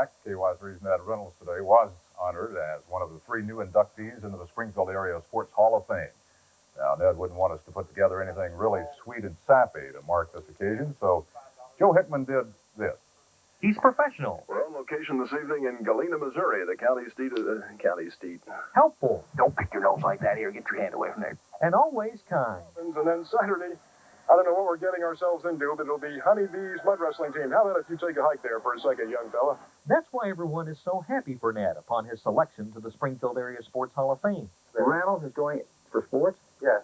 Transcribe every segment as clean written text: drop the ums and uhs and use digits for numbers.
fact, KY3's Ned Reynolds today was honored as one of the 3 new inductees into the Springfield Area Sports Hall of Fame. Now, Ned wouldn't want us to put together anything really sweet and sappy to mark this occasion, so Joe Hickman did this. He's professional. We're on location this evening in Galena, Missouri, the county seat. Helpful. Don't pick your nose like that here. Get your hand away from there. And always kind. And then Saturday, I don't know what we're getting ourselves into, but it'll be Honeybee's mud wrestling team. How about if you take a hike there for a second, young fella? That's why everyone is so happy for Ned upon his selection to the Springfield Area Sports Hall of Fame. Reynolds is going for sports? Yeah.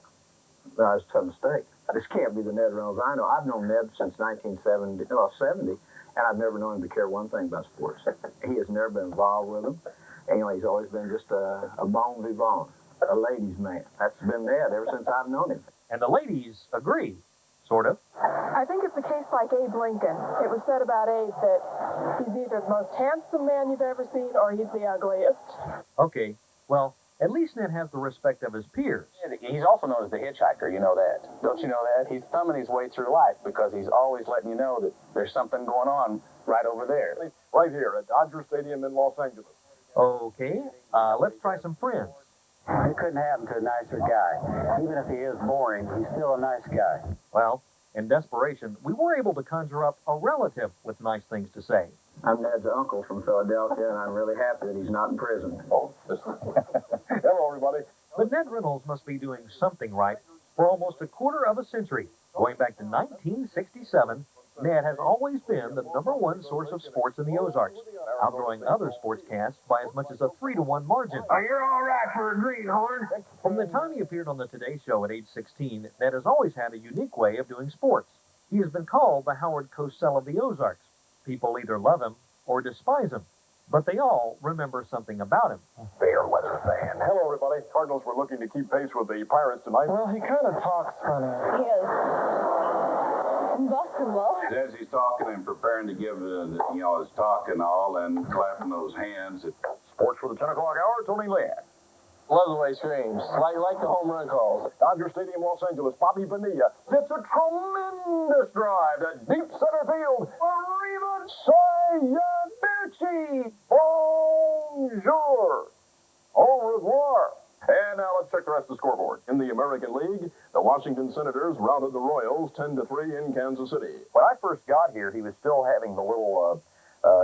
No, it's a tough mistake. This can't be the Ned Reynolds I know. I've known Ned since 70, and I've never known him to care one thing about sports. He has never been involved with them. And, he's always been just a bon vivant, a ladies' man. That's been Ned ever since I've known him. And the ladies agree, sort of. I think it's a case like Abe Lincoln. It was said about Abe that he's either the most handsome man you've ever seen or he's the ugliest. Okay, well, at least Ned has the respect of his peers. He's also known as the hitchhiker, you know that. Don't you know that? He's thumbing his way through life because he's always letting you know that there's something going on right over there. Right here at Dodger Stadium in Los Angeles. Okay, let's try some friends. It couldn't happen to a nicer guy. Even if he is boring, he's still a nice guy. Well, in desperation, we were able to conjure up a relative with nice things to say. I'm Ned's uncle from Philadelphia, and I'm really happy that he's not in prison. Oh, hello, everybody. But Ned Reynolds must be doing something right. For almost a quarter of a century, going back to 1967, Ned has always been the #1 source of sports in the Ozarks, outgrowing other sportscasts by as much as a 3-to-1 margin. Oh, you're all right for a greenhorn. From the time he appeared on the Today Show at age 16, Ned has always had a unique way of doing sports. He has been called the Howard Cosell of the Ozarks. People either love him or despise him, but they all remember something about him. Fair weather fan. Hello, everybody. Cardinals were looking to keep pace with the Pirates tonight. Well, he kind of talks funny. He is. Busting well. As he's talking and preparing to give, his talk and all, and clapping those hands. Sports for the 10 o'clock hour, Tony Lynn. Love the way he screams. Like the home run calls. Dodger Stadium, Los Angeles. Bobby Bonilla hits a tremendous drive to deep center field. Arriva Sayaducci. Bonjour. Au revoir. And now let's check the rest of the scoreboard. In the American League, the Washington Senators routed the Royals 10-3 in Kansas City. When I first got here, he was still having the little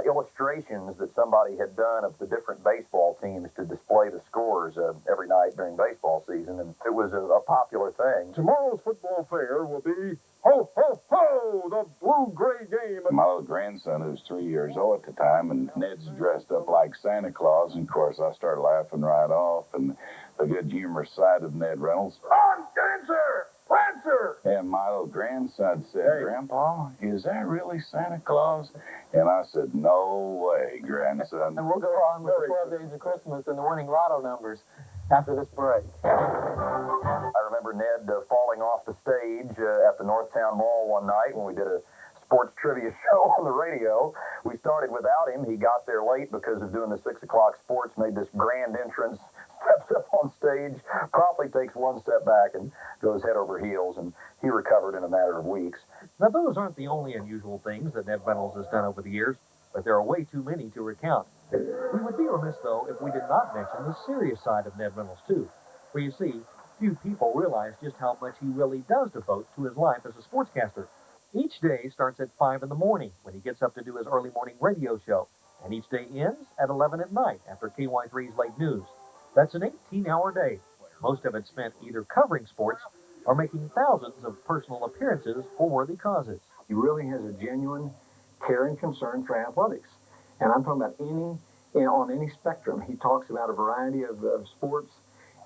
illustrations that somebody had done of the different baseball teams to display the scores every night during baseball season, and it was a popular thing. Tomorrow's football fair will be, ho, ho, ho, the blue-gray game. My little grandson, who was 3 years old at the time, and Ned's dressed up like Santa Claus, and of course I started laughing right off, and the good humorous side of Ned Reynolds. On, Dancer! Prancer! And my little grandson said, Grandpa, is that really Santa Claus? And I said, no way, grandson. And we'll go on with the 12 Days of Christmas and the winning lotto numbers after this break. I remember Ned falling off the stage at the Northtown Mall one night when we did a sports trivia show on the radio. We started without him. He got there late because of doing the 6 o'clock sports, made this grand entrance, steps up on stage, promptly takes one step back and goes head over heels, and he recovered in a matter of weeks. Now, those aren't the only unusual things that Ned Reynolds has done over the years, but there are way too many to recount. We would be remiss, though, if we did not mention the serious side of Ned Reynolds, too. For you see, few people realize just how much he really does devote to his life as a sportscaster. Each day starts at 5 in the morning when he gets up to do his early morning radio show, and each day ends at 11 at night after KY3's late news. That's an 18-hour day, most of it spent either covering sports or making thousands of personal appearances for worthy causes. He really has a genuine care and concern for athletics. And I'm talking about on any spectrum. He talks about a variety of sports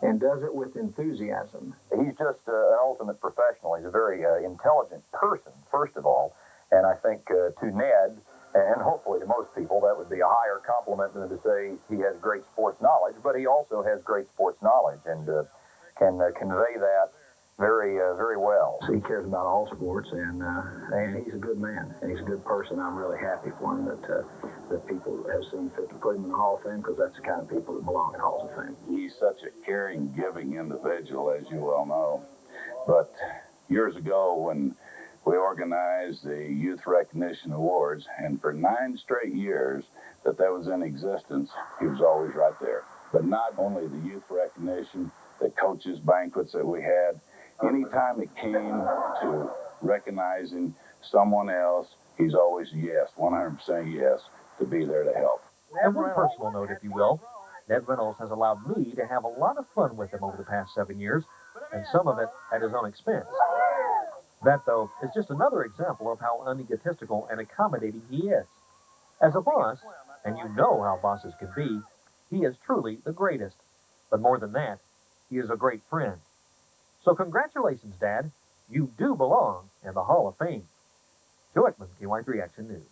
and does it with enthusiasm. He's just an ultimate professional. He's a very intelligent person, first of all. And I think to Ned, and hopefully to most people, that would be a higher compliment than to say he has great sports knowledge. But he also has great sports knowledge and can convey that very well. So he cares about all sports, and he's a good man, and he's a good person. I'm really happy for him that people have seen fit to put him in the Hall of Fame, because that's the kind of people that belong in Halls of Fame. He's such a caring, giving individual, as you well know. But years ago, when we organized the Youth Recognition Awards, and for 9 straight years that was in existence, he was always right there. But not only the youth recognition, the coaches' banquets that we had, anytime it came to recognizing someone else, he's always yes, 100% yes, to be there to help. And one personal note, if you will, Ned Reynolds has allowed me to have a lot of fun with him over the past 7 years, and some of it at his own expense. That, though, is just another example of how unegotistical and accommodating he is. As a boss, and you know how bosses can be, he is truly the greatest. But more than that, he is a great friend. So congratulations, Dad. You do belong in the Hall of Fame. Joe Hickman, KY3 Action News.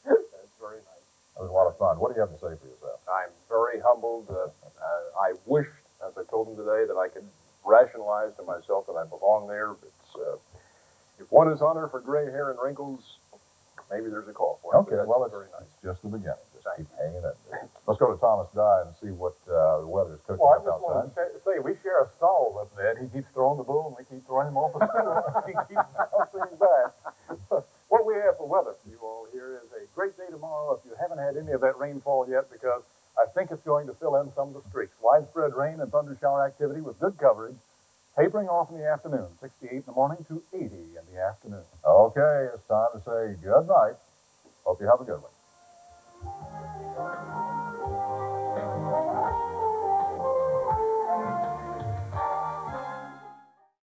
That's very nice. That was a lot of fun. What do you have to say for yourself? I'm very humbled. I wished, as I told him today, that I could rationalize to myself that I belong there. If one is honored for gray hair and wrinkles, maybe there's a call for it. Okay, well, it's very nice. just the beginning. Just keep hanging in there. Let's go to Thomas Dye and see what the weather's cooking Well, I up just outside. wanted to say, we share a stall with Ned. He keeps throwing the bull, and we keep throwing him off the stool. He keeps bouncing back. What we have for weather for you all here is a great day tomorrow if you haven't had any of that rainfall yet, because I think it's going to fill in some of the streaks. Widespread rain and thunder shower activity with good coverage, tapering off in the afternoon, 68 in the morning to 80 in the afternoon. Okay, it's time to say good night. Hope you have a good one.